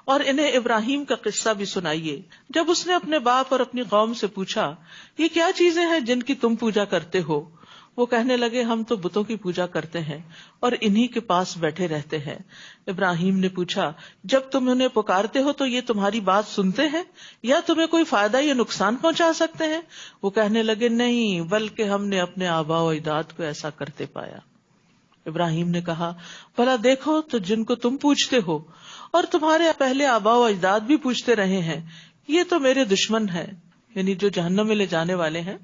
اور انہیں ابراہیم کا قصہ بھی سنائیے جب اس نے اپنے باپ اور اپنی قوم سے پوچھا یہ کیا چیزیں ہیں جن کی تم پوجا کرتے ہو؟ وہ کہنے لگے ہم تو بتوں کی پوجا کرتے ہیں اور انہی کے پاس بیٹھے رہتے ہیں۔ ابراہیم نے پوچھا جب تم انہیں پکارتے ہو تو یہ تمہاری بات سنتے ہیں یا تمہیں کوئی فائدہ یا نقصان پہنچا سکتے ہیں؟ وہ کہنے لگے نہیں، بلکہ ہم نے اپنے آباء و اجداد کو ایسا کرتے پایا۔ ابراہیم نے کہا بھلا دیکھو تو جن کو تم پوچھتے ہو اور تمہارے پہلے آباء و اجداد بھی پوچھتے رہے ہیں یہ تو میرے دشمن ہیں، یعنی جو جہنم میں لے جانے والے ہیں،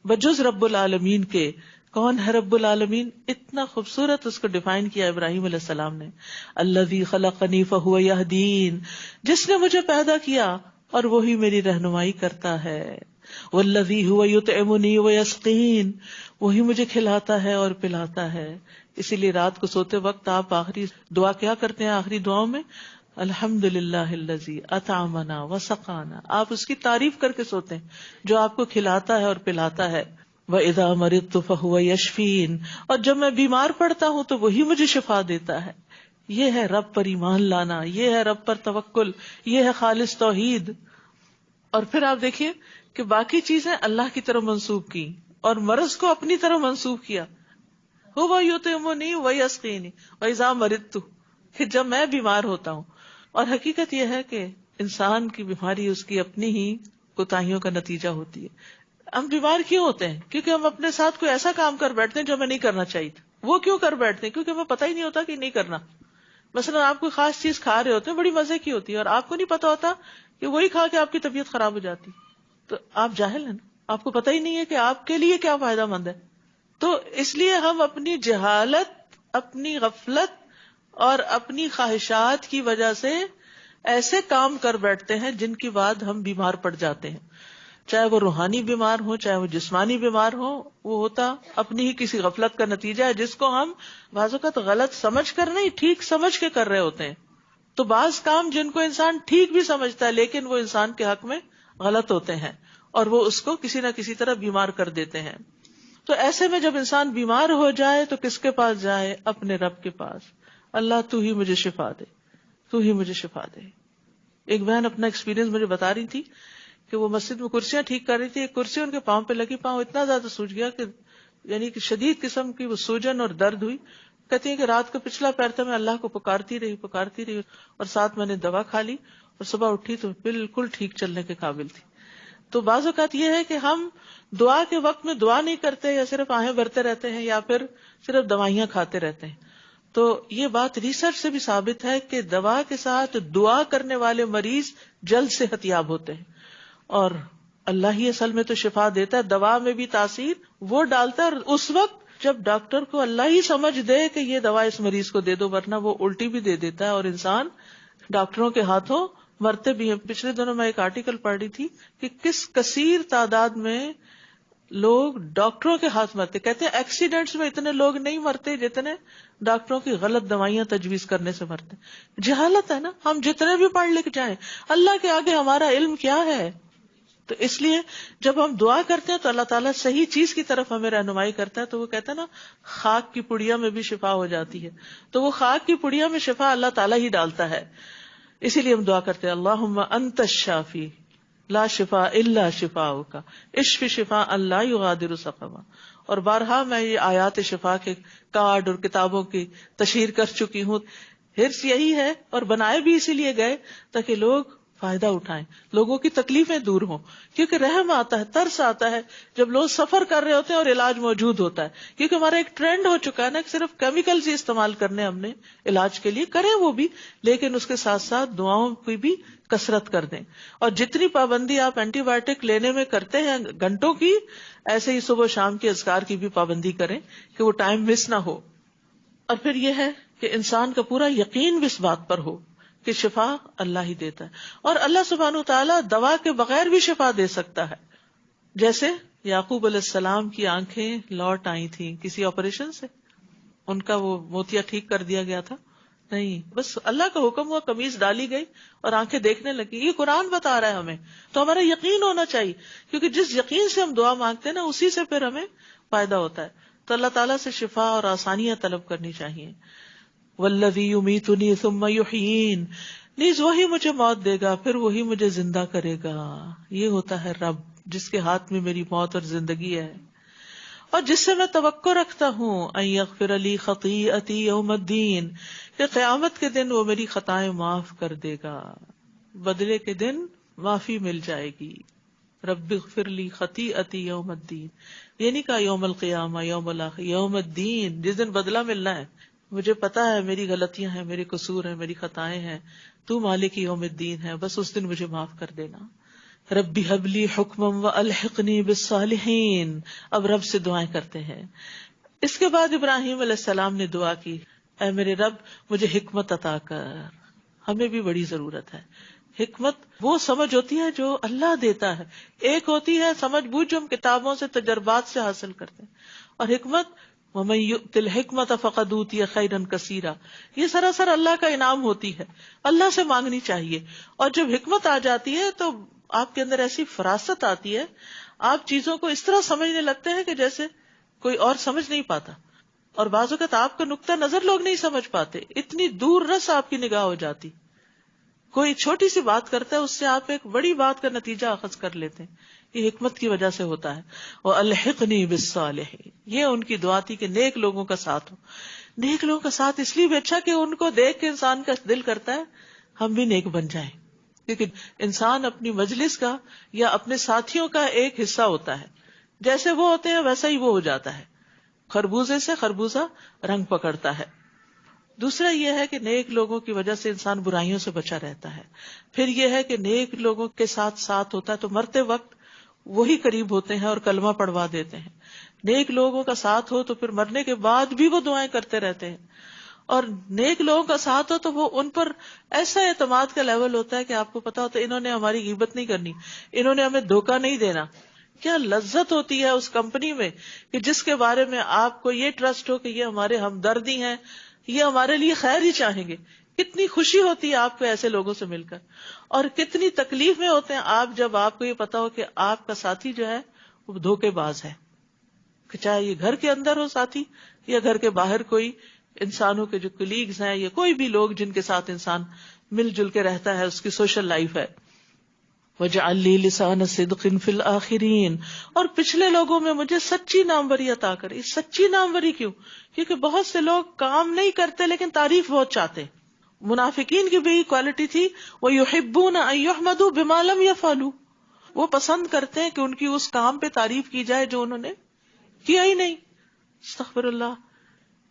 بجز رب العالمین کے۔ کون ہے رب العالمین؟ اتنا خوبصورت اس کو ڈیفائن کیا ابراہیم علیہ السلام نے، الذی خلقنی فہو یہدین، جس نے مجھے پیدا کیا اور وہی میری رہنمائی کرتا ہے، والذی هو یطعمنی ویسقین، وہی مجھے کھلاتا ہے اور پلاتا ہے۔ اسی لیے رات کو سوتے وقت آپ آخری دعا کیا کرتے ہیں؟ آخری دعاؤں میں الحمدللہ الذی اطعمنا وسقانا، آپ اس کی تعریف کر کے سوتے ہیں جو آپ کو کھلاتا ہے اور پلاتا ہے۔ وَإِذَا مَرِضْتُ فَهُوَ يَشْفِينِ، اور جب میں بیمار پڑتا ہوں تو وہی مجھے شفا دیتا ہے۔ یہ ہے رب پر ایمان لانا، یہ ہے رب پر توکل، یہ ہے خالص توحید۔ اور پھر آپ دیکھیے کہ باقی چیزیں اللہ کی طرف منسوب کی اور مرض کو اپنی طرف منسوب کیا، هُوَ يُطْعِمُنِي وَيَسْقِينِ وَإِذَا مَرِضْتُ، کہ جب میں بیمار ہوتا ہوں۔ اور حقیقت یہ ہے کہ انسان کی بیماری اس کی اپنی ہی کوتاہیوں کا نتیجہ ہوتی ہے۔ ہم بیمار کیوں ہوتے ہیں؟ کیونکہ ہم اپنے ساتھ کوئی ایسا کام کر بیٹھتے ہیں جو ہمیں نہیں کرنا چاہیے تھا۔ وہ کیوں کر بیٹھتے ہیں؟ کیونکہ ہمیں پتہ ہی نہیں ہوتا کہ نہیں کرنا۔ مثلا آپ کوئی خاص چیز کھا رہے ہوتے ہیں، بڑی مزے کی ہوتی ہے، اور آپ کو نہیں پتا ہوتا کہ وہی کھا کے آپ کی طبیعت خراب ہو جاتی، تو آپ جاہل ہیں نا، آپ کو پتہ ہی نہیں ہے کہ آپ کے لیے کیا فائدہ مند ہے۔ تو اس لیے ہم اپنی جہالت، اپنی غفلت اور اپنی خواہشات کی وجہ سے ایسے کام کر بیٹھتے ہیں جن کی بعد ہم بیمار پڑ جاتے ہیں، چاہے وہ روحانی بیمار ہو چاہے وہ جسمانی بیمار ہو، وہ ہوتا اپنی ہی کسی غفلت کا نتیجہ ہے جس کو ہم بعض اوقات غلط سمجھ کر نہیں، ٹھیک سمجھ کے کر رہے ہوتے ہیں۔ تو بعض کام جن کو انسان ٹھیک بھی سمجھتا ہے لیکن وہ انسان کے حق میں غلط ہوتے ہیں اور وہ اس کو کسی نہ کسی طرح بیمار کر دیتے ہیں۔ تو ایسے میں جب انسان بیمار ہو جائے تو کس کے پاس جائے؟ اپنے رب کے پاس۔ اللہ تو ہی مجھے شفا دے، تو ہی مجھے شفا دے۔ ایک بہن اپنا ایکسپیرینس مجھے بتا رہی تھی کہ وہ مسجد میں کرسیاں ٹھیک کر رہی تھی، ایک کرسی ان کے پاؤں پہ لگی، پاؤں اتنا زیادہ سوج گیا کہ یعنی کہ شدید قسم کی وہ سوجن اور درد ہوئی۔ کہتی ہیں کہ رات کا پچھلا پیر تھا، میں اللہ کو پکارتی رہی اور ساتھ میں نے دوا کھا لی اور صبح اٹھی تو بالکل ٹھیک چلنے کے قابل تھی۔ تو بعض اوقات یہ ہے کہ ہم دعا کے وقت میں دعا نہیں کرتے، یا صرف آہیں بھرتے رہتے ہیں، یا پھر صرف دوائیاں کھاتے رہتے ہیں۔ تو یہ بات ریسرچ سے بھی ثابت ہے کہ دوا کے ساتھ دعا کرنے والے مریض جلد صحت یاب ہوتے ہیں، اور اللہ ہی اصل میں تو شفا دیتا ہے، دوا میں بھی تاثیر وہ ڈالتا ہے، اور اس وقت جب ڈاکٹر کو اللہ ہی سمجھ دے کہ یہ دوا اس مریض کو دے دو، ورنہ وہ الٹی بھی دے دیتا ہے اور انسان ڈاکٹروں کے ہاتھوں مرتے بھی ہیں۔ پچھلے دنوں میں ایک آرٹیکل پڑھ رہی تھی کہ کس کثیر تعداد میں لوگ ڈاکٹروں کے ہاتھ مرتے، کہتے ہیں ایکسیڈنٹس میں اتنے لوگ نہیں مرتے جتنے ڈاکٹروں کی غلط دوائیاں تجویز کرنے سے مرتے۔ جہالت ہے نا، ہم جتنے بھی پڑھ لکھ جائیں، اللہ کے آگے ہمارا علم کیا ہے؟ تو اس لیے جب ہم دعا کرتے ہیں تو اللہ تعالیٰ صحیح چیز کی طرف ہمیں رہنمائی کرتا ہے۔ تو وہ کہتا ہے نا، خاک کی پڑیا میں بھی شفا ہو جاتی ہے، تو وہ خاک کی پڑیا میں شفا اللہ تعالیٰ ہی ڈالتا ہے۔ اسی لیے ہم دعا کرتے ہیں اللہم انت الشافی لا شفاء الا شفاؤک اشف شفاء لا یغادر سقما۔ اور بارہا میں یہ آیات شفا کے کارڈ اور کتابوں کی تشہیر کر چکی ہوں۔ حرص یہی ہے، اور بنائے بھی اسی لیے گئے تاکہ لوگ فائدہ اٹھائیں، لوگوں کی تکلیفیں دور ہوں، کیونکہ رحم آتا ہے، ترس آتا ہے جب لوگ سفر کر رہے ہوتے ہیں اور علاج موجود ہوتا ہے۔ کیونکہ ہمارا ایک ٹرینڈ ہو چکا ہے نا کہ صرف کیمیکلز ہی استعمال کرنے ہم نے علاج کے لیے، کریں وہ بھی، لیکن اس کے ساتھ ساتھ دعاؤں کی بھی کثرت کر دیں۔ اور جتنی پابندی آپ اینٹی بایوٹک لینے میں کرتے ہیں گھنٹوں کی، ایسے ہی صبح شام کے اذکار کی بھی پابندی کریں کہ وہ ٹائم مس نہ ہو۔ اور پھر یہ ہے کہ انسان کا پورا یقین بھی اس بات پر ہو کہ شفا اللہ ہی دیتا ہے، اور اللہ سبحانہ وتعالیٰ دوا کے بغیر بھی شفا دے سکتا ہے۔ جیسے یعقوب علیہ السلام کی آنکھیں لوٹ آئی تھیں کسی آپریشن سے، ان کا وہ موتیا ٹھیک کر دیا گیا تھا؟ نہیں، بس اللہ کا حکم ہوا، قمیص ڈالی گئی اور آنکھیں دیکھنے لگی۔ یہ قرآن بتا رہا ہے ہمیں، تو ہمارا یقین ہونا چاہیے، کیونکہ جس یقین سے ہم دعا مانگتے ہیں نا، اسی سے پھر ہمیں فائدہ ہوتا ہے۔ تو اللہ تعالیٰ سے شفا اور آسانیاں طلب کرنی چاہیے۔ والذی یمیتنی ثم یحیین، نیز وہی مجھے موت دے گا، پھر وہی مجھے زندہ کرے گا. یہ ہوتا ہے رب جس کے ہاتھ میں میری موت اور زندگی ہے، اور جس سے میں توقع رکھتا ہوں ان یغفر لی خطیئتی یوم الدین، کہ قیامت کے دن وہ میری خطائیں معاف کر دے گا، بدلے کے دن معافی مل جائے گی. رب اغفر لی خطیئتی یوم الدین، یہ نہیں کہا یوم القیامہ، یوم الاخر، یوم الدین، جس دن بدلہ ملنا ہے. مجھے پتا ہے میری غلطیاں ہیں، میرے قصور ہیں، میری خطائیں ہیں، تو مالک یوم الدین ہے، بس اس دن مجھے معاف کر دینا. ربی حب لی حکما والحقنی بالصالحین. اب رب سے دعائیں کرتے ہیں. اس کے بعد ابراہیم علیہ السلام نے دعا کی، اے میرے رب مجھے حکمت عطا کر. ہمیں بھی بڑی ضرورت ہے. حکمت وہ سمجھ ہوتی ہے جو اللہ دیتا ہے، ایک ہوتی ہے سمجھ بوجھ جو ہم کتابوں سے تجربات سے حاصل کرتے ہیں، اور حکمت وَمَن يُؤْتِ الْحِكْمَةَ فَقَدْ أُوتِيَ خَيْرًا كَثِيرًا، یہ سراسر اللہ کا انعام ہوتی ہے، اللہ سے مانگنی چاہیے. اور جب حکمت آ جاتی ہے تو آپ کے اندر ایسی فراست آتی ہے، آپ چیزوں کو اس طرح سمجھنے لگتے ہیں کہ جیسے کوئی اور سمجھ نہیں پاتا، اور بعض اوقات آپ کا نقطہ نظر لوگ نہیں سمجھ پاتے، اتنی دور رس آپ کی نگاہ ہو جاتی. کوئی چھوٹی سی بات کرتا ہے، اس سے آپ ایک بڑی بات کا نتیجہ اخذ کر لیتے ہیں. یہ حکمت کی وجہ سے ہوتا ہے. وَأَلْحِقْنِي بِالصَّالِحِينَ، یہ ان کی دعا تھی کہ نیک لوگوں کا ساتھ ہو. نیک لوگوں کا ساتھ اس لیے بھی اچھا کہ ان کو دیکھ کے انسان کا دل کرتا ہے ہم بھی نیک بن جائیں، کیونکہ انسان اپنی مجلس کا یا اپنے ساتھیوں کا ایک حصہ ہوتا ہے. جیسے وہ ہوتے ہیں ویسا ہی وہ ہو جاتا ہے. خربوزے سے خربوزہ رنگ پکڑتا ہے. دوسرا یہ ہے کہ نیک لوگوں کی وجہ سے انسان برائیوں سے بچا رہتا ہے. پھر یہ ہے کہ نیک لوگوں کے ساتھ ساتھ ہوتا ہے تو مرتے وقت وہی قریب ہوتے ہیں اور کلمہ پڑھوا دیتے ہیں. نیک لوگوں کا ساتھ ہو تو پھر مرنے کے بعد بھی وہ دعائیں کرتے رہتے ہیں. اور نیک لوگوں کا ساتھ ہو تو وہ ان پر ایسا اعتماد کا لیول ہوتا ہے کہ آپ کو پتا ہوتا ہے انہوں نے ہماری غیبت نہیں کرنی، انہوں نے ہمیں دھوکہ نہیں دینا. کیا لذت ہوتی ہے اس کمپنی میں کہ جس کے بارے میں آپ کو یہ ٹرسٹ ہو کہ یہ ہمارے ہمدردی ہیں، یہ ہمارے لیے خیر ہی چاہیں گے. کتنی خوشی ہوتی ہے آپ کو ایسے لوگوں سے مل کر، اور کتنی تکلیف میں ہوتے ہیں آپ جب آپ کو یہ پتا ہو کہ آپ کا ساتھی جو ہے وہ دھوکے باز ہے، کہ چاہے یہ گھر کے اندر ہو ساتھی یا گھر کے باہر کوئی انسانوں کے جو کلیگز ہیں یا کوئی بھی لوگ جن کے ساتھ انسان مل جل کے رہتا ہے، اس کی سوشل لائف ہے. وَاجْعَلْ لِي لِسَانَ صِدْقٍ فِي الْآخِرِينَ، اور پچھلے لوگوں میں مجھے سچی ناموری عطا کر. یہ سچی ناموری کیوں؟ کیونکہ بہت سے لوگ کام نہیں کرتے لیکن تعریف بہت چاہتے. منافقین کی بھی کوالٹی تھی وَيُحِبُّونَ أَن يُحْمَدُوا بِمَا لَمْ يَفْعَلُوا، وہ پسند کرتے ہیں کہ ان کی اس کام پہ تعریف کی جائے جو انہوں نے کیا ہی نہیں. استغفر اللہ.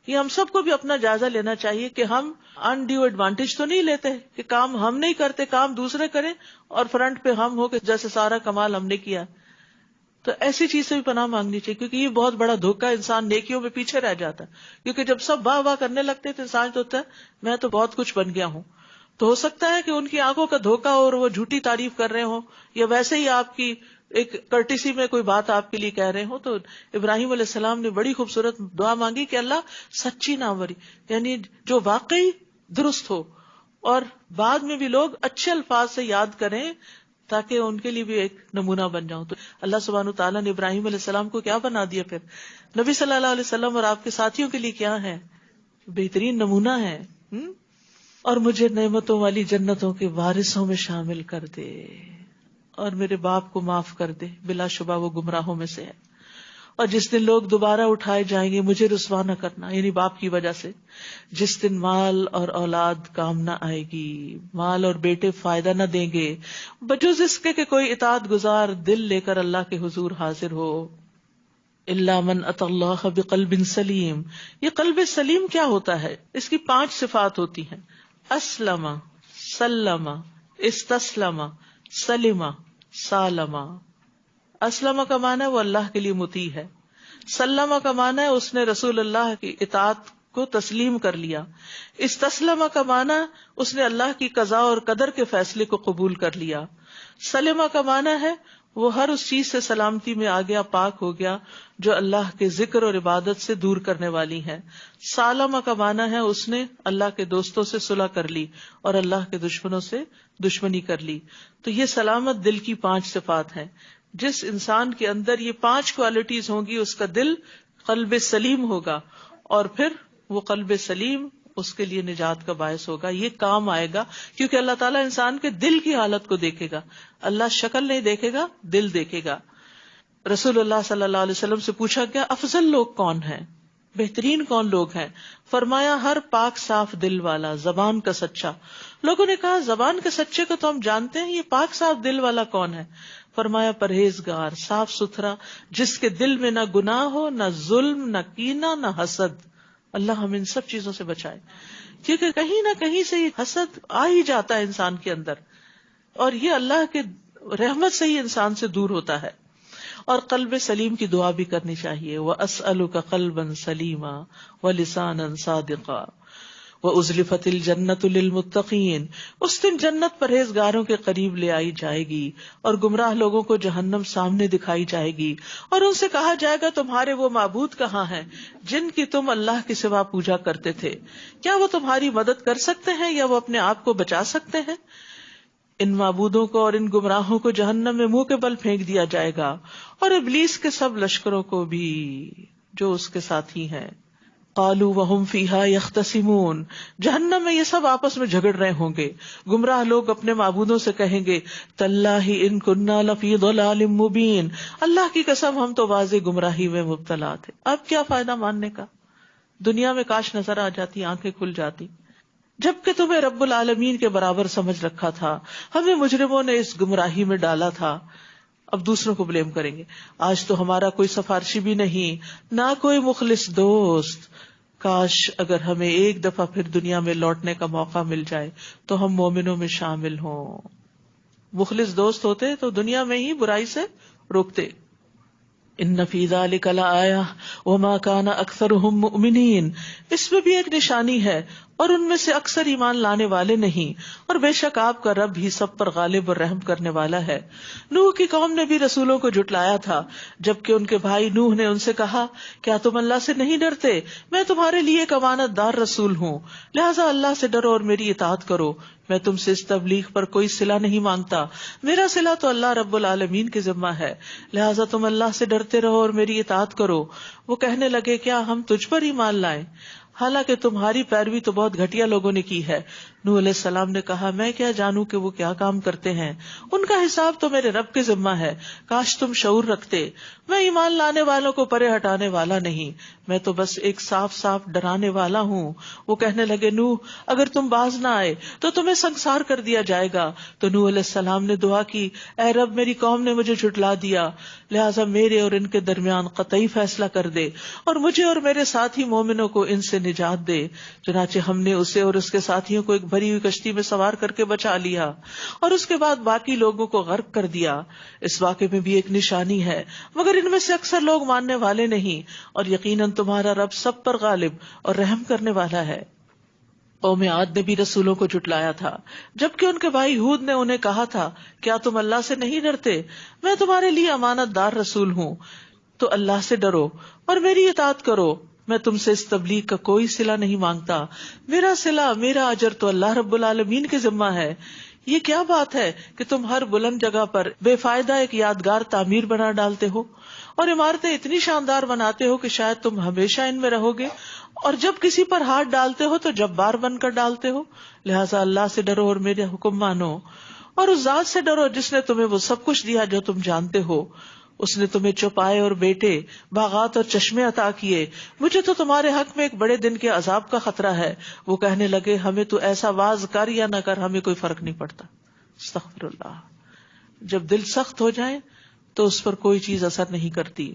یہ ہم سب کو بھی اپنا جائزہ لینا چاہیے کہ ہم انڈیو ایڈوانٹیج تو نہیں لیتے کہ کام ہم نہیں کرتے، کام دوسرے کریں اور فرنٹ پہ ہم ہو کہ جیسے سارا کمال ہم نے کیا. تو ایسی چیز سے بھی پناہ مانگنی چاہیے، کیونکہ یہ بہت بڑا دھوکہ، انسان نیکیوں میں پیچھے رہ جاتا ہے. کیونکہ جب سب واہ واہ کرنے لگتے تو انسان تو ہوتا ہے میں تو بہت کچھ بن گیا ہوں. تو ہو سکتا ہے کہ ان کی آنکھوں کا دھوکہ اور وہ جھوٹی تعریف کر رہے ہوں، یا ویسے ہی آپ کی ایک کرٹیسی میں کوئی بات آپ کے لیے کہہ رہے ہوں. تو ابراہیم علیہ السلام نے بڑی خوبصورت دعا مانگی کہ اللہ سچی ناموری، یعنی جو واقعی درست ہو اور بعد میں بھی لوگ اچھے الفاظ سے یاد کریں تاکہ ان کے لیے بھی ایک نمونہ بن جاؤں. تو اللہ سبحانہ تعالیٰ نے ابراہیم علیہ السلام کو کیا بنا دیا، پھر نبی صلی اللہ علیہ وسلم اور آپ کے ساتھیوں کے لیے کیا ہے، بہترین نمونہ ہے. اور مجھے نعمتوں والی جنتوں کے وارثوں میں شامل کر دے، اور میرے باپ کو معاف کر دے، بلا شبہ وہ گمراہوں میں سے ہے. اور جس دن لوگ دوبارہ اٹھائے جائیں گے مجھے رسوا نہ کرنا، یعنی باپ کی وجہ سے. جس دن مال اور اولاد کام نہ آئے گی، مال اور بیٹے فائدہ نہ دیں گے، بجز اس کے کہ کوئی اطاعت گزار دل لے کر اللہ کے حضور حاضر ہو. الا من اتى اللہ بقلب سلیم. یہ قلب سلیم کیا ہوتا ہے؟ اس کی 5 صفات ہوتی ہیں: اسلم، سلم، استسلم، سلم، سالم. اسلم کا معنی ہے وہ اللہ کے لیے مطیع ہے. سلم کا معنی ہے اس نے رسول اللہ کی اطاعت کو تسلیم کر لیا. استسلم کا معنی اس نے اللہ کی قضاء اور قدر کے فیصلے کو قبول کر لیا. سلم کا معنی ہے وہ ہر اس چیز سے سلامتی میں آ گیا، پاک ہو گیا جو اللہ کے ذکر اور عبادت سے دور کرنے والی ہے. سالم کا معنی ہے اس نے اللہ کے دوستوں سے صلح کر لی اور اللہ کے دشمنوں سے دشمنی کر لی. تو یہ سلامت دل کی 5 صفات ہیں. جس انسان کے اندر یہ 5 کوالٹیز ہوں گی اس کا دل قلب سلیم ہوگا، اور پھر وہ قلب سلیم اس کے لیے نجات کا باعث ہوگا، یہ کام آئے گا، کیونکہ اللہ تعالیٰ انسان کے دل کی حالت کو دیکھے گا. اللہ شکل نہیں دیکھے گا، دل دیکھے گا. رسول اللہ صلی اللہ علیہ وسلم سے پوچھا گیا افضل لوگ کون ہیں، بہترین کون لوگ ہیں؟ فرمایا ہر پاک صاف دل والا، زبان کا سچا. لوگوں نے کہا زبان کے سچے کو تو ہم جانتے ہیں، یہ پاک صاف دل والا کون ہے؟ فرمایا پرہیزگار، صاف ستھرا، جس کے دل میں نہ گناہ ہو، نہ ظلم، نہ کینہ، نہ حسد. اللہ ہم ان سب چیزوں سے بچائے، کیونکہ کہیں نہ کہیں سے یہ حسد آ ہی جاتا ہے انسان کے اندر، اور یہ اللہ کے رحمت سے ہی انسان سے دور ہوتا ہے. اور قلب سلیم کی دعا بھی کرنی چاہیے. وَأَسْأَلُكَ قَلْبًا سَلِيمًا وَلِسَانًا صَادِقًا وَأُزْلِفَتِ الْجَنَّةُ لِلْمُتَّقِينَ. اس دن جنت پرہیزگاروں کے قریب لے آئی جائے گی اور گمراہ لوگوں کو جہنم سامنے دکھائی جائے گی، اور ان سے کہا جائے گا تمہارے وہ معبود کہاں ہیں جن کی تم اللہ کے سوا پوجا کرتے تھے؟ کیا وہ تمہاری مدد کر سکتے ہیں یا وہ اپنے آپ کو بچا سکتے ہیں؟ ان معبودوں کو اور ان گمراہوں کو جہنم میں منہ کے بل پھینک دیا جائے گا، اور ابلیس کے سب لشکروں کو بھی جو اس کے ساتھی ہیں. قالوا وهم فيها يختصمون. جہنم میں یہ سب آپس میں جھگڑ رہے ہوں گے. گمراہ لوگ اپنے معبودوں سے کہیں گے تاللہ ان كنا لفی ضلال مبین، اللہ کی قسم ہم تو واضح گمراہی میں مبتلا تھے. اب کیا فائدہ ماننے کا؟ دنیا میں کاش نظر آ جاتی، آنکھیں کھل جاتی. جبکہ تمہیں رب العالمین کے برابر سمجھ رکھا تھا، ہمیں مجرموں نے اس گمراہی میں ڈالا تھا. اب دوسروں کو بلیم کریں گے، آج تو ہمارا کوئی سفارشی بھی نہیں، نہ کوئی مخلص دوست. کاش اگر ہمیں ایک دفعہ پھر دنیا میں لوٹنے کا موقع مل جائے تو ہم مومنوں میں شامل ہوں. مخلص دوست ہوتے تو دنیا میں ہی برائی سے روکتے. ان فی ذلک لآیہ وما کان اکثرهم مؤمنین. اس میں بھی ایک نشانی ہے اور ان میں سے اکثر ایمان لانے والے نہیں، اور بے شک آپ کا رب ہی سب پر غالب اور رحم کرنے والا ہے. نوح کی قوم نے بھی رسولوں کو جھٹلایا تھا، جبکہ ان کے بھائی نوح نے ان سے کہا کیا تم اللہ سے نہیں ڈرتے؟ میں تمہارے لیے ایک امانت دار رسول ہوں، لہٰذا اللہ سے ڈرو اور میری اطاعت کرو. میں تم سے اس تبلیغ پر کوئی صلہ نہیں مانگتا، میرا صلہ تو اللہ رب العالمین کے ذمہ ہے، لہٰذا تم اللہ سے ڈرتے رہو اور میری اطاعت کرو. وہ کہنے لگے کیا ہم تجھ پر ایمان لائیں، حالانکہ تمہاری پیروی تو بہت گھٹیا لوگوں نے کی ہے. نوح علیہ السلام نے کہا میں کیا جانوں کہ وہ کیا کام کرتے ہیں، ان کا حساب تو میرے رب کے ذمہ ہے. کاش تم شعور رکھتے، میں ایمان لانے والوں کو پرے ہٹانے والا نہیں، میں تو بس ایک صاف صاف ڈرانے والا ہوں. وہ کہنے لگے نوح اگر تم باز نہ آئے تو تمہیں سنسار کر دیا جائے گا. تو نوح علیہ السلام نے دعا کی اے رب میری قوم نے مجھے جھٹلا دیا، لہٰذا میرے اور ان کے درمیان قطعی فیصلہ کر دے اور مجھے اور میرے ساتھی مومنوں کو ان سے نجات دے. چنانچہ ہم نے اسے اور اس کے ساتھیوں کو ایک بھری ہوئی کشتی میں سوار کر کے بچا لیا اور اس کے بعد باقی لوگوں کو غرق کر دیا. اس واقعے میں بھی ایک نشانی ہے مگر ان میں سے اکثر لوگ ماننے والے نہیں، اور یقیناً تمہارا رب سب پر غالب اور رحم کرنے والا ہے. قوم عاد نے بھی رسولوں کو جھٹلایا تھا، جبکہ ان کے بھائی ہود نے انہیں کہا تھا کیا تم اللہ سے نہیں ڈرتے؟ میں تمہارے لیے امانت دار رسول ہوں، تو اللہ سے ڈرو اور میری اطاعت کرو. میں تم سے اس تبلیغ کا کوئی صلہ نہیں مانگتا، میرا صلہ میرا اجر تو اللہ رب العالمین کے ذمہ ہے. یہ کیا بات ہے کہ تم ہر بلند جگہ پر بے فائدہ ایک یادگار تعمیر بنا ڈالتے ہو اور عمارتیں اتنی شاندار بناتے ہو کہ شاید تم ہمیشہ ان میں رہو گے، اور جب کسی پر ہاتھ ڈالتے ہو تو جبار بن کر ڈالتے ہو. لہٰذا اللہ سے ڈرو اور میرے حکم مانو، اور اس ذات سے ڈرو جس نے تمہیں وہ سب کچھ دیا جو تم جانتے ہو. اس نے تمہیں چوپائے اور بیٹے، باغات اور چشمے عطا کیے. مجھے تو تمہارے حق میں ایک بڑے دن کے عذاب کا خطرہ ہے. وہ کہنے لگے ہمیں تو ایسا واز کر یا نہ کر ہمیں کوئی فرق نہیں پڑتا. استغفر اللہ. جب دل سخت ہو جائے تو اس پر کوئی چیز اثر نہیں کرتی.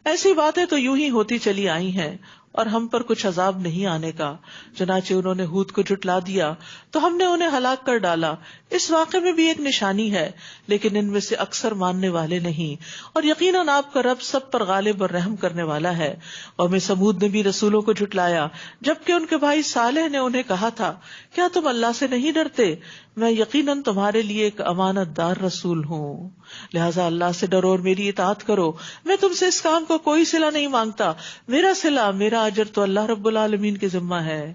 ایسی باتیں تو یوں ہی ہوتی چلی آئی ہیں اور ہم پر کچھ عذاب نہیں آنے کا. چنانچہ انہوں نے ہود کو جھٹلا دیا تو ہم نے انہیں ہلاک کر ڈالا. اس واقعے میں بھی ایک نشانی ہے لیکن ان میں سے اکثر ماننے والے نہیں، اور یقیناً آپ کا رب سب پر غالب اور رحم کرنے والا ہے. قوم سمود نے بھی رسولوں کو جھٹلایا، جبکہ ان کے بھائی صالح نے انہیں کہا تھا کیا تم اللہ سے نہیں ڈرتے؟ میں یقیناً تمہارے لیے ایک امانت دار رسول ہوں، لہٰذا اللہ سے ڈرو اور میری اطاعت کرو. میں تم سے اس کام کو کوئی صلہ نہیں مانگتا، میرا صلہ میرا اجر تو اللہ رب العالمین کے ذمہ ہے.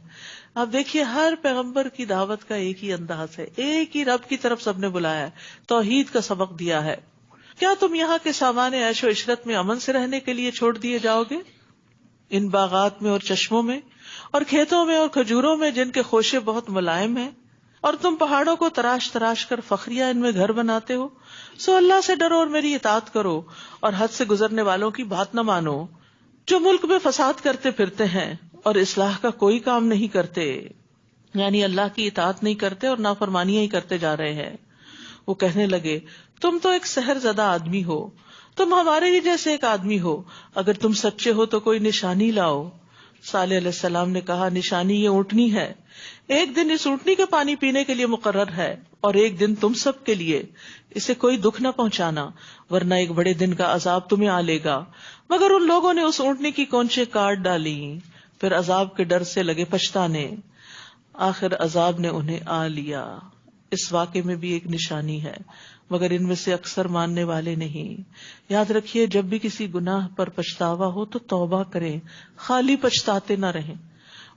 آپ دیکھیے ہر پیغمبر کی دعوت کا ایک ہی انداز ہے، ایک ہی رب کی طرف سب نے بلایا ہے، توحید کا سبق دیا ہے. کیا تم یہاں کے سامان عیش و عشرت میں امن سے رہنے کے لیے چھوڑ دیے جاؤ گے؟ ان باغات میں اور چشموں میں اور کھیتوں میں اور کھجوروں میں جن کے خوشے بہت ملائم ہیں، اور تم پہاڑوں کو تراش تراش کر فخریہ ان میں گھر بناتے ہو، سو اللہ سے ڈرو اور میری اطاعت کرو اور حد سے گزرنے والوں کی بات نہ مانو، جو ملک میں فساد کرتے پھرتے ہیں اور اصلاح کا کوئی کام نہیں کرتے، یعنی اللہ کی اطاعت نہیں کرتے اور نافرمانیاں ہی کرتے جا رہے ہیں۔ وہ کہنے لگے تم تو ایک سحر زدہ آدمی ہو، تم ہمارے ہی جیسے ایک آدمی ہو، اگر تم سچے ہو تو کوئی نشانی لاؤ۔ صالح علیہ السلام نے کہا نشانی یہ اونٹنی ہے، ایک دن اس اونٹنی کے پانی پینے کے لیے مقرر ہے اور ایک دن تم سب کے لیے، اسے کوئی دکھ نہ پہنچانا ورنہ ایک بڑے دن کا عذاب تمہیں آ لے گا۔ مگر ان لوگوں نے اس اونٹنی کی کونچیں کاٹ ڈالی، پھر عذاب کے ڈر سے لگے پچھتانے، آخر عذاب نے انہیں آ لیا۔ اس واقعے میں بھی ایک نشانی ہے مگر ان میں سے اکثر ماننے والے نہیں۔ یاد رکھیے جب بھی کسی گناہ پر پچھتاوا ہو تو توبہ کریں، خالی پچھتاتے نہ رہیں۔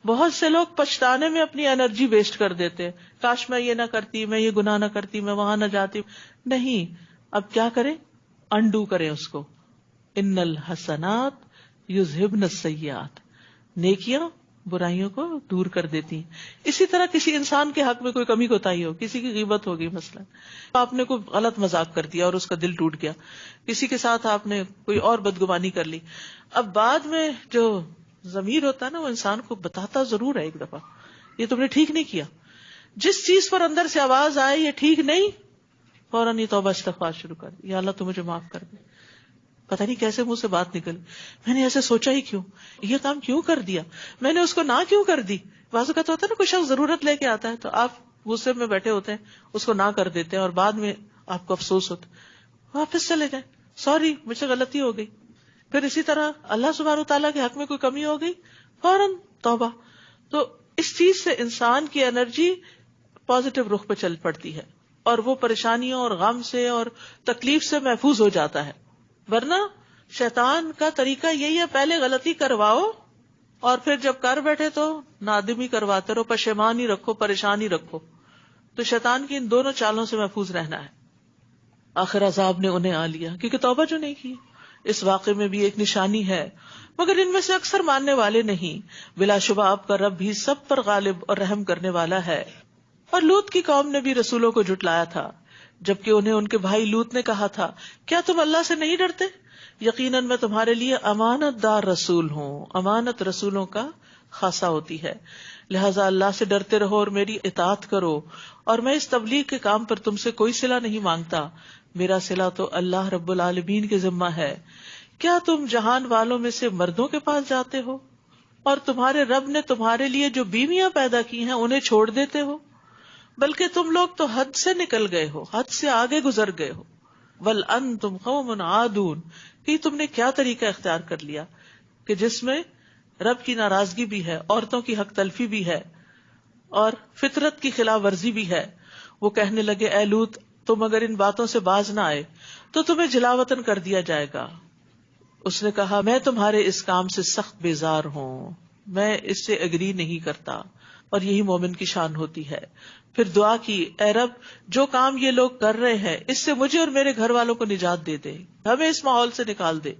بہت سے لوگ پچھتانے میں اپنی انرجی ویسٹ کر دیتے ہیں، کاش میں یہ نہ کرتی، میں یہ گناہ نہ کرتی، میں وہاں نہ جاتی۔ نہیں، اب کیا کریں؟ انڈو کریں اس کو۔ ان الحسنات یذہبن السیئات، نیکیاں برائیوں کو دور کر دیتی ہیں۔ اسی طرح کسی انسان کے حق میں کوئی کمی کوتاہی ہو، کسی کی غیبت ہو گئی مثلا، آپ نے کوئی غلط مذاق کر دیا اور اس کا دل ٹوٹ گیا، کسی کے ساتھ آپ نے کوئی اور بدگمانی کر لی، اب بعد میں جو ضمیر ہوتا ہے نا وہ انسان کو بتاتا ضرور ہے ایک دفعہ یہ تم نے ٹھیک نہیں کیا، جس چیز پر اندر سے آواز آئے یہ ٹھیک نہیں، فوراً یہ توبہ استغفار شروع کر دی، یا اللہ تو مجھے معاف کر دے۔ پتہ نہیں کیسے منہ سے بات نکلی، میں نے ایسے سوچا ہی کیوں، یہ کام کیوں کر دیا، میں نے اس کو نہ کیوں کر دی۔ بعض اوقات ہوتا ہے نا کوئی شخص ضرورت لے کے آتا ہے تو آپ غصے میں بیٹھے ہوتے ہیں، اس کو نہ کر دیتے ہیں اور بعد میں آپ کو افسوس ہوتا ہے، واپس چلے جائیں، سوری مجھ سے غلطی ہو گئی۔ پھر اسی طرح اللہ سبحانہ وتعالیٰ کے حق میں کوئی کمی ہو گئی، فوراً توبہ۔ تو اس چیز سے انسان کی انرجی پازیٹو رخ پہ چل پڑتی ہے اور وہ پریشانیوں اور غم سے اور تکلیف سے محفوظ ہو جاتا ہے۔ ورنہ شیطان کا طریقہ یہی ہے، پہلے غلطی کرواؤ اور پھر جب کر بیٹھے تو نادمی کرواتے رہو، پشیمانی رکھو، پریشانی رکھو۔ تو شیطان کی ان دونوں چالوں سے محفوظ رہنا ہے۔ آخر عذاب نے انہیں آ لیا کیونکہ توبہ جو نہیں کی۔ اس واقعے میں بھی ایک نشانی ہے مگر ان میں سے اکثر ماننے والے نہیں۔ بلا شبہ آپ کا رب بھی سب پر غالب اور رحم کرنے والا ہے۔ اور لوط کی قوم نے بھی رسولوں کو جھٹلایا تھا جبکہ انہیں ان کے بھائی لوط نے کہا تھا کیا تم اللہ سے نہیں ڈرتے؟ یقیناً میں تمہارے لیے امانت دار رسول ہوں۔ امانت رسولوں کا خاصہ ہوتی ہے، لہٰذا اللہ سے ڈرتے رہو اور میری اطاعت کرو، اور میں اس تبلیغ کے کام پر تم سے کوئی صلہ نہیں مانگتا، میرا صلہ تو اللہ رب العالمین کے ذمہ ہے۔ کیا تم جہان والوں میں سے مردوں کے پاس جاتے ہو اور تمہارے رب نے تمہارے لیے جو بیویاں پیدا کی ہیں انہیں چھوڑ دیتے ہو؟ بلکہ تم لوگ تو حد سے نکل گئے ہو، حد سے آگے گزر گئے ہو۔ وَالْأَنْتُمْ قَوْمٌ عَادُونَ، کہ تم نے کیا طریقہ اختیار کر لیا کہ جس میں رب کی ناراضگی بھی ہے، عورتوں کی حق تلفی بھی ہے اور فطرت کی خلاف ورزی بھی ہے۔ وہ کہنے لگے اے لوط تم اگر ان باتوں سے باز نہ آئے تو تمہیں جلاوطن کر دیا جائے گا۔ اس نے کہا میں تمہارے اس کام سے سخت بیزار ہوں، میں اس سے اگری نہیں کرتا، اور یہی مومن کی شان ہوتی ہے۔ پھر دعا کی اے رب جو کام یہ لوگ کر رہے ہیں اس سے مجھے اور میرے گھر والوں کو نجات دے دے، ہمیں اس ماحول سے نکال دے۔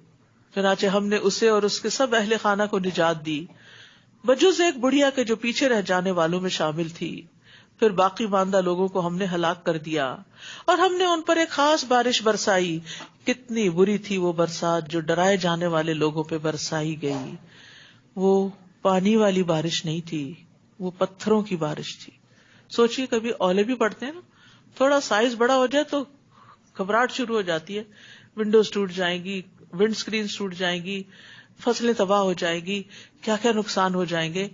چنانچہ ہم نے اسے اور اس کے سب اہل خانہ کو نجات دی بجز ایک بڑھیا کے جو پیچھے رہ جانے والوں میں شامل تھی۔ پھر باقی ماندہ لوگوں کو ہم نے ہلاک کر دیا اور ہم نے ان پر ایک خاص بارش برسائی۔ کتنی بری تھی وہ برسات جو ڈرائے جانے والے لوگوں پہ برسائی گئی۔ وہ پانی والی بارش نہیں تھی، وہ پتھروں کی بارش تھی۔ سوچئے کبھی اولے بھی پڑتے ہیں نا، تھوڑا سائز بڑا ہو جائے تو گھبراہٹ شروع ہو جاتی ہے، ونڈوز ٹوٹ جائیں گی، ونڈ سکرینز ٹوٹ جائیں گی، فصلیں تباہ ہو جائیں گی، کیا کیا نقصان ہو جائیں گے،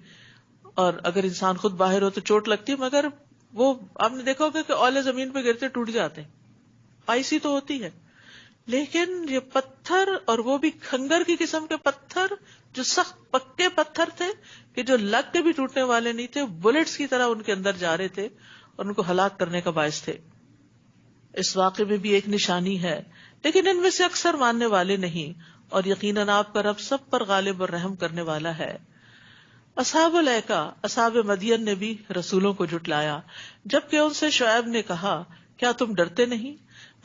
اور اگر انسان خود باہر ہو تو چوٹ لگتی ہے، مگر وہ آپ نے دیکھا ہوگا کہ اولے زمین پہ گرتے ٹوٹ جاتے ہیں، آئسی تو ہوتی ہے، لیکن یہ پتھر، اور وہ بھی کھنگر کی قسم کے پتھر جو سخت پکے پتھر تھے کہ جو لگ کے بھی ٹوٹنے والے نہیں تھے، بلٹس کی طرح ان کے اندر جا رہے تھے اور ان کو ہلاک کرنے کا باعث تھے۔ اس واقعے میں بھی ایک نشانی ہے لیکن ان میں سے اکثر ماننے والے نہیں، اور یقیناً آپ کا رب سب پر غالب اور رحم کرنے والا ہے۔ اصحاب الایکا، اصحاب مدین نے بھی رسولوں کو جھٹلایا جبکہ ان سے شعیب نے کہا کیا تم ڈرتے نہیں؟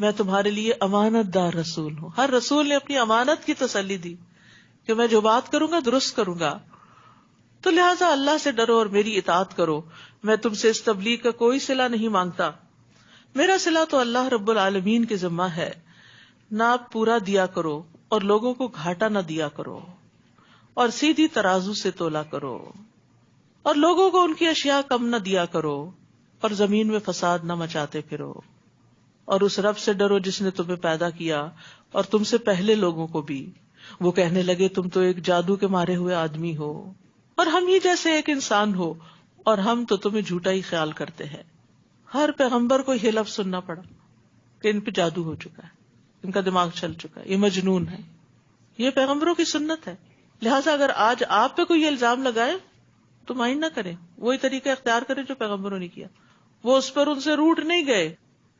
میں تمہارے لیے امانت دار رسول ہوں۔ ہر رسول نے اپنی امانت کی تسلی دی کہ میں جو بات کروں گا درست کروں گا. تو لہٰذا اللہ سے ڈرو اور میری اطاعت کرو. میں تم سے اس تبلیغ کا کوئی صلہ نہیں مانگتا، میرا صلہ تو اللہ رب العالمین کے ذمہ ہے. نہ پورا دیا کرو اور لوگوں کو گھاٹا نہ دیا کرو، اور سیدھی ترازو سے تولا کرو، اور لوگوں کو ان کی اشیاء کم نہ دیا کرو، اور زمین میں فساد نہ مچاتے پھرو. اور اس رب سے ڈرو جس نے تمہیں پیدا کیا اور تم سے پہلے لوگوں کو بھی. وہ کہنے لگے تم تو ایک جادو کے مارے ہوئے آدمی ہو اور ہم ہی جیسے ایک انسان ہو، اور ہم تو تمہیں جھوٹا ہی خیال کرتے ہیں. ہر پیغمبر کو یہ لفظ سننا پڑا کہ ان پہ جادو ہو چکا ہے، ان کا دماغ چل چکا ہے، یہ مجنون ہے. یہ پیغمبروں کی سنت ہے. لہٰذا اگر آج آپ پہ کوئی الزام لگائے تو مائنڈ نہ کریں، وہی طریقہ اختیار کریں جو پیغمبروں نے کیا. وہ اس پر ان سے روٹ نہیں گئے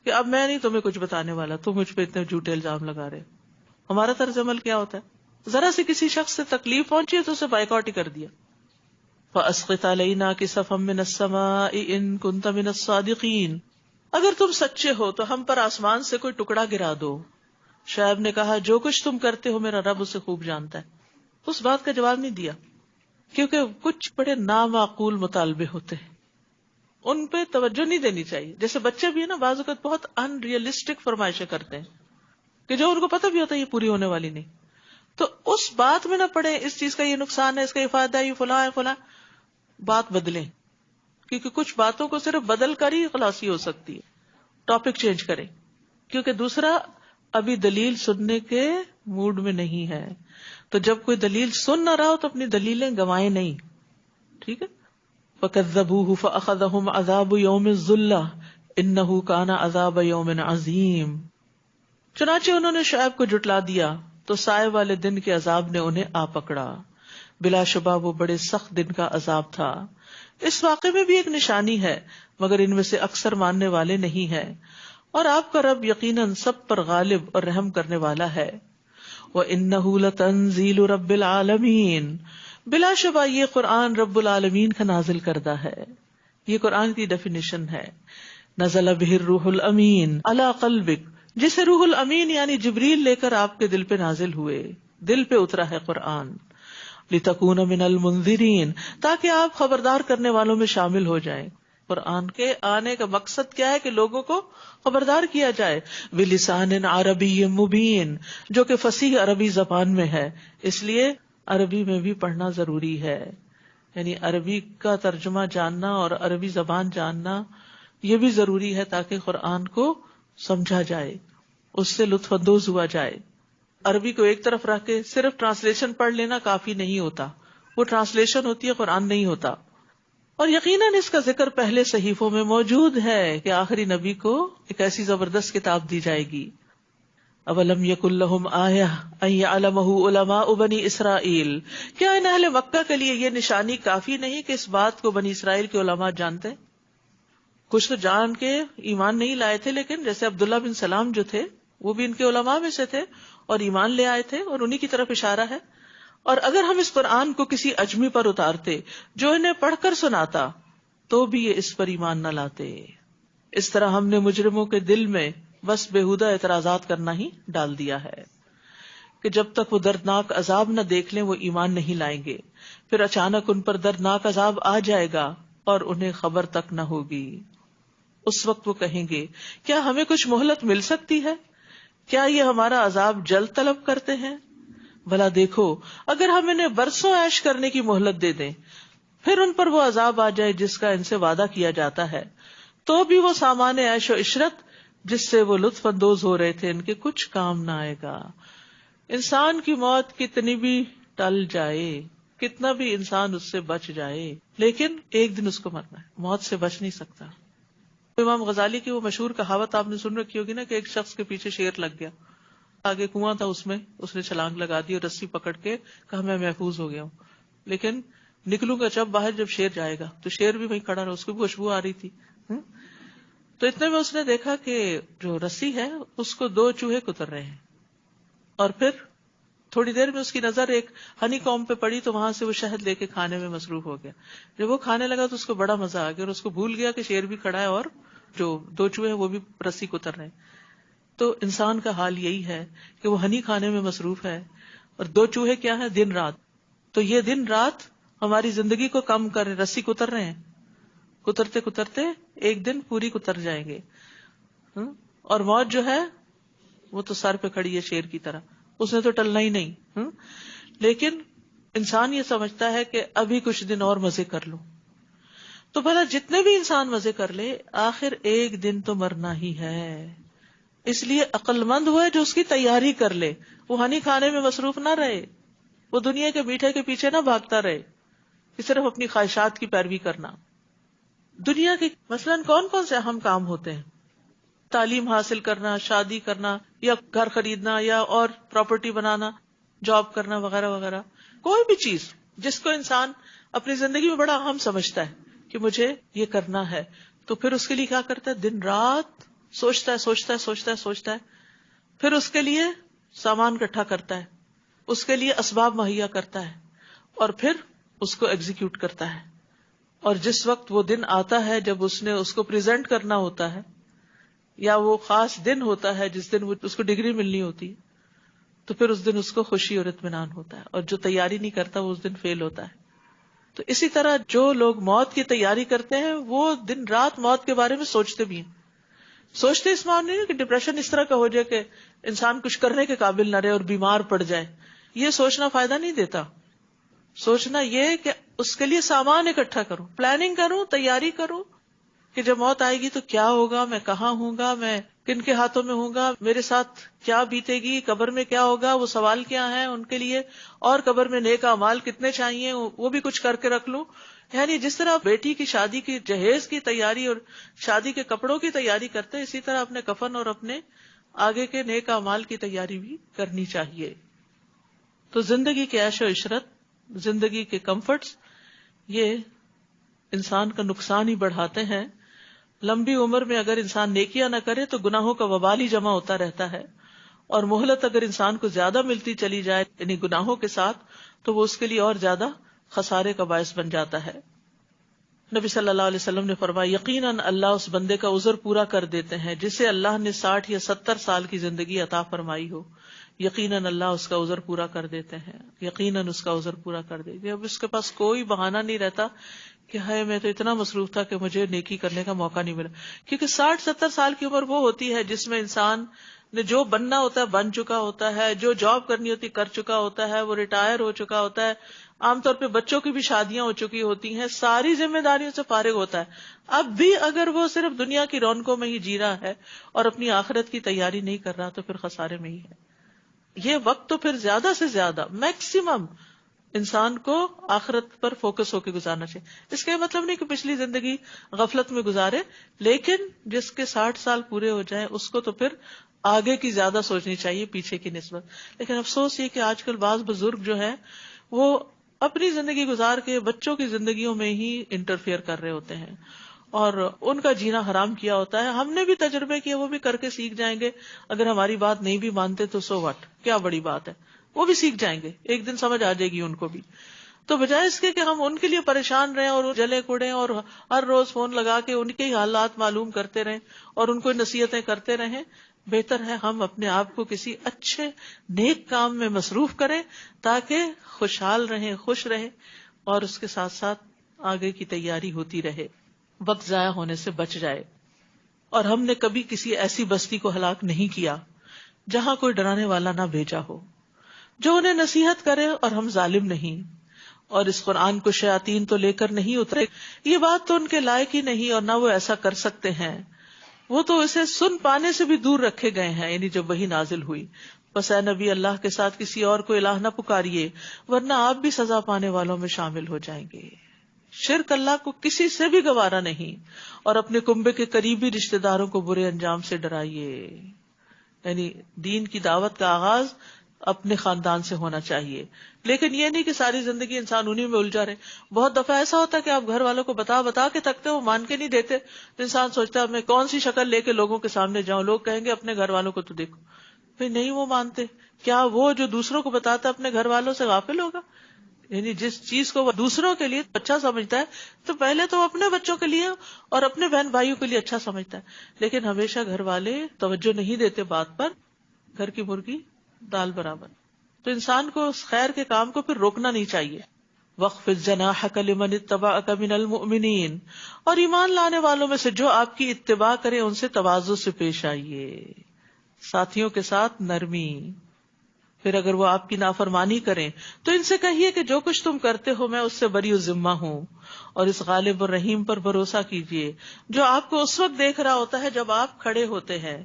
کہ اب میں نہیں تمہیں کچھ بتانے والا، تم مجھ پہ اتنے جھوٹے الزام لگا رہے. ہمارا طرز عمل کیا ہوتا ہے؟ ذرا سے کسی شخص سے تکلیف پہنچی ہے تو اسے بائیکاٹ ہی کر دیا. فَأَسْقِطْ عَلَيْنَا كِسَفًا مِّنَ السَّمَاءِ إِن كُنتَ مِنَ الصَّادِقِينَ. اگر تم سچے ہو تو ہم پر آسمان سے کوئی ٹکڑا گرا دو. شعیب نے کہا جو کچھ تم کرتے ہو میرا رب اسے خوب جانتا ہے. اس بات کا جواب نہیں دیا کیونکہ کچھ بڑے نامعقول مطالبے ہوتے ہیں، ان پہ توجہ نہیں دینی چاہیے. جیسے بچے بھی ہے نا، بعض اوقات بہت ان ریئلسٹک فرمائشیں کرتے ہیں کہ جو ان کو پتہ بھی ہوتا ہے یہ پوری ہونے والی نہیں. تو اس بات میں نہ پڑے اس چیز کا یہ نقصان ہے، اس کا یہ فائدہ ہے، یہ فلاں ہے فلاں. بات بدلیں، کیونکہ کچھ باتوں کو صرف بدل کر ہی خلاصی ہو سکتی ہے. ٹاپک چینج کریں، کیونکہ دوسرا ابھی دلیل سننے کے موڈ میں نہیں ہے. تو جب کوئی دلیل سن نہ رہا ہو تو اپنی دلیلیں گوائیں نہیں. ٹھیک ہے. فَكَذَّبُوهُ فَأَخَذَهُمْ عَذَابُ يَوْمِ الظُّلَّةِ إِنَّهُ كَانَ عَذَابَ يَوْمٍ عَظِيمٍ. چنانچہ انہوں نے شعیب کو جھٹلا دیا تو سائے والے دن کے عذاب نے انہیں آ پکڑا. بلا شبہ وہ بڑے سخت دن کا عذاب تھا. اس واقعے میں بھی ایک نشانی ہے مگر ان میں سے اکثر ماننے والے نہیں ہیں. اور آپ کا رب یقیناً سب پر غالب اور رحم کرنے والا ہے. وَإِنَّهُ لَتَنزِيلُ رَبِّ الْعَالَمِينَ. بلا شبہ یہ قرآن رب العالمین کا نازل کردہ ہے. یہ قرآن کی ڈیفینیشن ہے. نزل بہ الروح الامین علی قلبک، جسے روح الامین یعنی جبریل لے کر آپ کے دل پہ نازل ہوئے، دل پہ اترا ہے قرآن. لتکون من المنذرین، تاکہ آپ خبردار کرنے والوں میں شامل ہو جائیں. قرآن کے آنے کا مقصد کیا ہے؟ کہ لوگوں کو خبردار کیا جائے. بلسان عربی مبین، جو کہ فصیح عربی زبان میں ہے. اس لیے عربی میں بھی پڑھنا ضروری ہے، یعنی عربی کا ترجمہ جاننا اور عربی زبان جاننا یہ بھی ضروری ہے تاکہ قرآن کو سمجھا جائے، اس سے لطف اندوز ہوا جائے. عربی کو ایک طرف رکھ کے صرف ٹرانسلیشن پڑھ لینا کافی نہیں ہوتا، وہ ٹرانسلیشن ہوتی ہے، قرآن نہیں ہوتا. اور یقیناً اس کا ذکر پہلے صحیفوں میں موجود ہے کہ آخری نبی کو ایک ایسی زبردست کتاب دی جائے گی. اولم یکن لہم آیہ ان یعلمہ علماء بنی اسرائیل، کیا ان اہل مکہ کے لیے یہ نشانی کافی نہیں کہ اس بات کو بنی اسرائیل کے علماء جانتے؟ کچھ تو جان کے ایمان نہیں لائے تھے، لیکن جیسے عبداللہ بن سلام جو تھے وہ بھی ان کے علماء میں سے تھے اور ایمان لے آئے تھے، اور انہی کی طرف اشارہ ہے. اور اگر ہم اس قرآن کو کسی اجمی پر اتارتے جو انہیں پڑھ کر سناتا تو بھی یہ اس پر ایمان نہ لاتے. اس طرح ہم نے مجرموں کے دل میں بس بےہودہ اعتراضات کرنا ہی ڈال دیا ہے کہ جب تک وہ دردناک عذاب نہ دیکھ لیں وہ ایمان نہیں لائیں گے. پھر اچانک ان پر دردناک عذاب آ جائے گا اور انہیں خبر تک نہ ہوگی. اس وقت وہ کہیں گے کیا ہمیں کچھ مہلت مل سکتی ہے؟ کیا یہ ہمارا عذاب جلد طلب کرتے ہیں؟ بھلا دیکھو اگر ہم انہیں برسوں عیش کرنے کی مہلت دے دیں پھر ان پر وہ عذاب آ جائے جس کا ان سے وعدہ کیا جاتا ہے تو بھی وہ سامان عیش و عشرت جس سے وہ لطف اندوز ہو رہے تھے ان کے کچھ کام نہ آئے گا. انسان کی موت کتنی بھی ٹل جائے، کتنا بھی انسان اس سے بچ جائے، لیکن ایک دن اس کو مرنا ہے، موت سے بچ نہیں سکتا. امام غزالی کی وہ مشہور کہاوت آپ نے سن رکھی ہوگی نا کہ ایک شخص کے پیچھے شیر لگ گیا، آگے کنواں تھا، اس میں اس نے چھلانگ لگا دی اور رسی پکڑ کے کہا میں محفوظ ہو گیا ہوں. لیکن نکلوں گا جب باہر، جب شیر جائے گا تو شیر بھی وہیں کھڑا رہا، اس کو بھی خوشبو آ رہی تھی. تو اتنے میں اس نے دیکھا کہ جو رسی ہے اس کو 2 چوہے کتر رہے ہیں، اور پھر تھوڑی دیر میں اس کی نظر ایک ہنی کامب پہ پڑی تو وہاں سے وہ شہد لے کے کھانے میں مصروف ہو گیا. جب وہ کھانے لگا تو اس کو بڑا مزہ آ گیا اور اس کو بھول گیا کہ شیر بھی کھڑا ہے اور جو 2 چوہے وہ بھی رسی کتر رہے ہیں. تو انسان کا حال یہی ہے کہ وہ ہنی کھانے میں مصروف ہے اور 2 چوہے کیا ہے؟ دن رات. تو یہ دن رات ہماری زندگی کو کم کر رسی کتر رہے ہیں. کترتے کترتے ایک دن پوری کتر جائیں گے. اور موت جو ہے وہ تو سر پہ کھڑی ہے شیر کی طرح, اس نے تو ٹلنا ہی نہیں. لیکن انسان یہ سمجھتا ہے کہ ابھی کچھ دن اور مزے کر لوں. تو بھلا جتنے بھی انسان مزے کر لے, آخر ایک دن تو مرنا ہی ہے. اس لیے عقل مند ہوا ہے جو اس کی تیاری کر لے, وہ ہنی کھانے میں مصروف نہ رہے, وہ دنیا کے میٹھے کے پیچھے نہ بھاگتا رہے کہ صرف اپنی خواہشات کی پیروی کرنا. دنیا کے مثلاً کون کون سے اہم کام ہوتے ہیں؟ تعلیم حاصل کرنا, شادی کرنا, یا گھر خریدنا, یا اور پراپرٹی بنانا, جاب کرنا وغیرہ وغیرہ. کوئی بھی چیز جس کو انسان اپنی زندگی میں بڑا اہم سمجھتا ہے کہ مجھے یہ کرنا ہے, تو پھر اس کے لیے کیا کرتا ہے؟ دن رات سوچتا ہے سوچتا ہے سوچتا ہے سوچتا ہے, پھر اس کے لیے سامان اکٹھا کرتا ہے, اس کے لیے اسباب مہیا کرتا ہے, اور پھر اس کو ایگزیکیوٹ کرتا ہے. اور جس وقت وہ دن آتا ہے جب اس نے اس کو پریزنٹ کرنا ہوتا ہے, یا وہ خاص دن ہوتا ہے جس دن اس کو ڈگری ملنی ہوتی ہے, تو پھر اس دن اس کو خوشی اور اطمینان ہوتا ہے. اور جو تیاری نہیں کرتا وہ اس دن فیل ہوتا ہے. تو اسی طرح جو لوگ موت کی تیاری کرتے ہیں وہ دن رات موت کے بارے میں سوچتے بھی ہیں. سوچتے اس معنی نہیں کہ ڈپریشن اس طرح کا ہو جائے کہ انسان کچھ کرنے کے قابل نہ رہے اور بیمار پڑ جائے. یہ سوچنا فائدہ نہیں دیتا. سوچنا یہ کہ اس کے لیے سامان اکٹھا کروں, پلاننگ کروں, تیاری کروں کہ جب موت آئے گی تو کیا ہوگا, میں کہاں ہوں گا, میں کن کے ہاتھوں میں ہوں گا, میرے ساتھ کیا بیتے گی, قبر میں کیا ہوگا, وہ سوال کیا ہیں ان کے لیے, اور قبر میں نیک اعمال کتنے چاہیے وہ بھی کچھ کر کے رکھ لوں. یعنی جس طرح بیٹی کی شادی کی جہیز کی تیاری اور شادی کے کپڑوں کی تیاری کرتے ہیں, اسی طرح اپنے کفن اور اپنے آگے کے نیک اعمال کی تیاری بھی کرنی چاہیے. تو زندگی کے عیش و عشرت, زندگی کے کمفرٹس, یہ انسان کا نقصان ہی بڑھاتے ہیں. لمبی عمر میں اگر انسان نیکیاں نہ کرے تو گناہوں کا وبال ہی جمع ہوتا رہتا ہے, اور مہلت اگر انسان کو زیادہ ملتی چلی جائے یعنی گناہوں کے ساتھ, تو وہ اس کے لیے اور زیادہ خسارے کا باعث بن جاتا ہے. نبی صلی اللہ علیہ وسلم نے فرمایا, یقیناً اللہ اس بندے کا عذر پورا کر دیتے ہیں جسے اللہ نے 60 یا 70 سال کی زندگی عطا فرمائی ہو. یقیناً اللہ اس کا عذر پورا کر دیتے ہیں, یقیناً اس کا عذر پورا کر دیتے ہیں. اب اس کے پاس کوئی بہانہ نہیں رہتا کہ ہائے میں تو اتنا مصروف تھا کہ مجھے نیکی کرنے کا موقع نہیں ملا. کیونکہ 60-70 سال کی عمر وہ ہوتی ہے جس میں انسان نے جو بننا ہوتا ہے بن چکا ہوتا ہے, جو جاب کرنی ہوتی کر چکا ہوتا ہے, وہ ریٹائر ہو چکا ہوتا ہے, عام طور پہ بچوں کی بھی شادیاں ہو چکی ہوتی ہیں, ساری ذمہ داریوں سے فارغ ہوتا ہے. اب بھی اگر وہ صرف دنیا کی رونقوں میں ہی جی رہا ہے اور اپنی آخرت کی تیاری نہیں کر رہا تو پھر خسارے میں ہی ہے. یہ وقت تو پھر زیادہ سے زیادہ میکسیمم انسان کو آخرت پر فوکس ہو کے گزارنا چاہیے. اس کا مطلب نہیں کہ پچھلی زندگی غفلت میں گزارے, لیکن جس کے 60 سال پورے ہو جائیں اس کو تو پھر آگے کی زیادہ سوچنی چاہیے پیچھے کی نسبت. لیکن افسوس یہ کہ آج کل بعض بزرگ جو ہیں وہ اپنی زندگی گزار کے بچوں کی زندگیوں میں ہی انٹرفیئر کر رہے ہوتے ہیں اور ان کا جینا حرام کیا ہوتا ہے. ہم نے بھی تجربے کیے, وہ بھی کر کے سیکھ جائیں گے. اگر ہماری بات نہیں بھی مانتے تو سو واٹ, کیا بڑی بات ہے, وہ بھی سیکھ جائیں گے, ایک دن سمجھ آ جائے گی ان کو بھی. تو بجائے اس کے کہ ہم ان کے لیے پریشان رہیں اور جلے کوڑیں اور ہر روز فون لگا کے ان کے حالات معلوم کرتے رہیں اور ان کو نصیحتیں کرتے رہیں, بہتر ہے ہم اپنے آپ کو کسی اچھے نیک کام میں مصروف کریں تاکہ خوشحال رہیں, خوش رہیں, اور اس کے ساتھ ساتھ آگے کی تیاری ہوتی رہے, وقت ضائع ہونے سے بچ جائے. اور ہم نے کبھی کسی ایسی بستی کو ہلاک نہیں کیا جہاں کوئی ڈرانے والا نہ بھیجا ہو جو انہیں نصیحت کرے, اور ہم ظالم نہیں. اور اس قرآن کو شیاطین تو لے کر نہیں اترے, یہ بات تو ان کے لائق ہی نہیں, اور نہ وہ ایسا کر سکتے ہیں. وہ تو اسے سن پانے سے بھی دور رکھے گئے ہیں, یعنی جب وحی نازل ہوئی. بس اے نبی اللہ کے ساتھ کسی اور کو الہ نہ پکاریے ورنہ آپ بھی سزا پانے والوں میں شامل ہو جائیں گے. شرک اللہ کو کسی سے بھی گوارا نہیں, اور اپنے کنبے کے قریبی رشتہ داروں کو برے انجام سے ڈرائیے. یعنی دین کی دعوت کا آغاز اپنے خاندان سے ہونا چاہیے, لیکن یہ نہیں کہ ساری زندگی انسان انہی میں الجھا رہے. بہت دفعہ ایسا ہوتا ہے کہ آپ گھر والوں کو بتا کے تھکتے, وہ مان کے نہیں دیتے, تو انسان سوچتا ہے میں کون سی شکل لے کے لوگوں کے سامنے جاؤں, لوگ کہیں گے اپنے گھر والوں کو تو دیکھو. پھر نہیں وہ مانتے, کیا وہ جو دوسروں کو بتاتا اپنے گھر والوں سے غافل ہوگا؟ یعنی جس چیز کو وہ دوسروں کے لیے اچھا سمجھتا ہے تو پہلے تو اپنے بچوں کے لیے اور اپنے بہن بھائیوں کے لیے اچھا سمجھتا ہے, لیکن ہمیشہ گھر والے توجہ نہیں دیتے بات پر. گھر کی مرغی دال برابر. تو انسان کو اس خیر کے کام کو پھر روکنا نہیں چاہیے. وَاخْفِضْ جَنَاحَكَ لِمَنِ اتَّبَعَكَ مِنَ الْمُؤْمِنِينَ، اور ایمان لانے والوں میں سے جو آپ کی اتباع کرے ان سے تواضع سے پیش آئیے، ساتھیوں کے ساتھ نرمی. پھر اگر وہ آپ کی نافرمانی کریں تو ان سے کہیے کہ جو کچھ تم کرتے ہو میں اس سے بری ذمہ ہوں، اور اس غالب اور رحیم پر بھروسہ کیجیے جو آپ کو اس وقت دیکھ رہا ہوتا ہے جب آپ کھڑے ہوتے ہیں،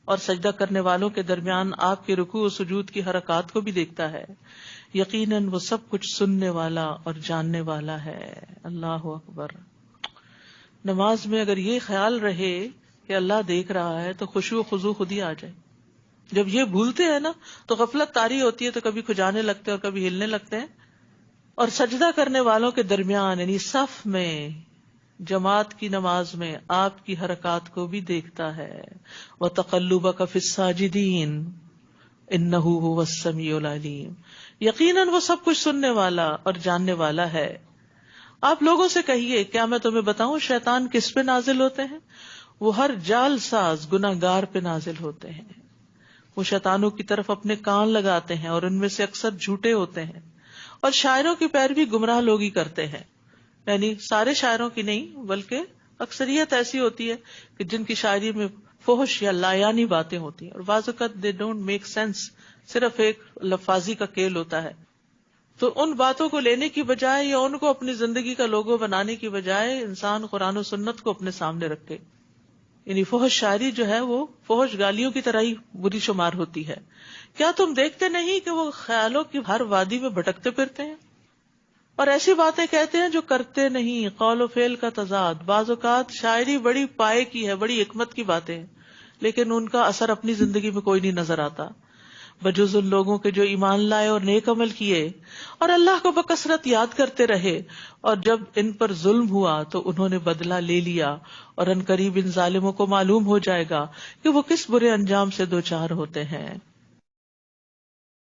اور سجدہ کرنے والوں کے درمیان آپ کے رکوع و سجود کی حرکات کو بھی دیکھتا ہے. یقیناً وہ سب کچھ سننے والا اور جاننے والا ہے. اللہ اکبر. نماز میں اگر یہ خیال رہے کہ اللہ دیکھ رہا ہے تو خشوع و خضوع خود ہی آ جائے. جب یہ بھولتے ہیں نا تو غفلت طاری ہوتی ہے، تو کبھی کھجانے لگتے ہیں اور کبھی ہلنے لگتے ہیں. اور سجدہ کرنے والوں کے درمیان یعنی صف میں، جماعت کی نماز میں آپ کی حرکات کو بھی دیکھتا ہے. وَتَقَلُّبَكَ فِي السَّاجِدِينَ إِنَّهُ هُوَ السَّمِيعُ الْعَلِيمُ. یقیناً وہ سب کچھ سننے والا اور جاننے والا ہے. آپ لوگوں سے کہیے کیا میں تمہیں بتاؤں شیطان کس پہ نازل ہوتے ہیں؟ وہ ہر جال ساز گناہگار پہ نازل ہوتے ہیں. وہ شیطانوں کی طرف اپنے کان لگاتے ہیں اور ان میں سے اکثر جھوٹے ہوتے ہیں، اور شاعروں کی پیروی گمراہ لوگ ہی کرتے ہیں. یعنی سارے شاعروں کی نہیں بلکہ اکثریت ایسی ہوتی ہے کہ جن کی شاعری میں فحش یا لایانی باتیں ہوتی ہیں، اور بعض اوقات دے ڈونٹ میک سینس، صرف ایک لفاظی کا کھیل ہوتا ہے. تو ان باتوں کو لینے کی بجائے یا ان کو اپنی زندگی کا لوگو بنانے کی بجائے انسان قرآن و سنت کو اپنے سامنے رکھے. یعنی فحش شاعری جو ہے وہ فحش گالیوں کی طرح ہی بری شمار ہوتی ہے. کیا تم دیکھتے نہیں کہ وہ خیالوں کی ہر وادی میں بھٹکتے پھرتے ہیں اور ایسی باتیں کہتے ہیں جو کرتے نہیں. قول و فعل کا تضاد. بعض اوقات شاعری بڑی پائے کی ہے، بڑی حکمت کی باتیں ہیں، لیکن ان کا اثر اپنی زندگی میں کوئی نہیں نظر آتا، بجز ان لوگوں کے جو ایمان لائے اور نیک عمل کیے اور اللہ کو بکثرت یاد کرتے رہے، اور جب ان پر ظلم ہوا تو انہوں نے بدلہ لے لیا، اور ان قریب ان ظالموں کو معلوم ہو جائے گا کہ وہ کس برے انجام سے دوچار ہوتے ہیں.